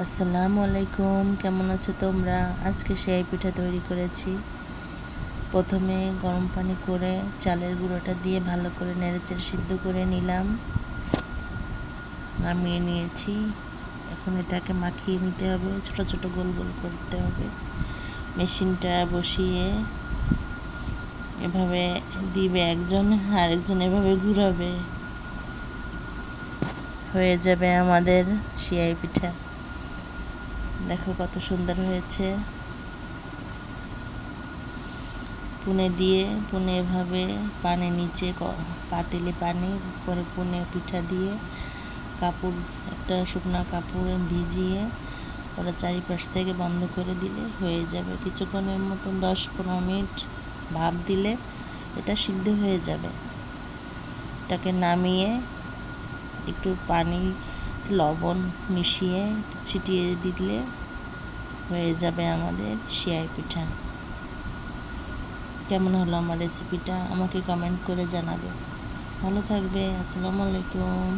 আসসালামু আলাইকুম, কেমন আছো তোমরা? আজকে সেমাই পিঠা তৈরি করেছি। প্রথমে গরম পানি করে চালের গুঁড়োটা দিয়ে ভালো করে নেড়েচেড়ে সিদ্ধ করে নিলাম, নামিয়ে নিয়েছি। এখন এটাকে মাখিয়ে নিতে হবে, ছোট ছোট গোল গোল করতে হবে। মেশিনটা বসিয়ে এভাবে দিবে একজন, আরেকজন এভাবে ঘুরাবে, হয়ে যাবে আমাদের সেমাই পিঠা। দেখো কত সুন্দর হয়েছে। পুনে এভাবে পানি নিচে পাতিলে পানি করে পুনে পিঠা দিয়ে একটা শুকনো কাপড় ভিজিয়ে ওরা চারিপাশ থেকে বন্ধ করে দিলে হয়ে যাবে। কিছুক্ষণের মতন 10-15 মিনিট ভাপ দিলে এটা সিদ্ধ হয়ে যাবে। এটাকে নামিয়ে একটু পানি লবণ মিশিয়ে ছিটিয়ে দিলে হয়ে যাবে আমাদের সেমাই পিঠা। কেমন হলো আমার রেসিপিটা আমাকে কমেন্ট করে জানাবে। ভালো থাকবে। আসসালামু আলাইকুম।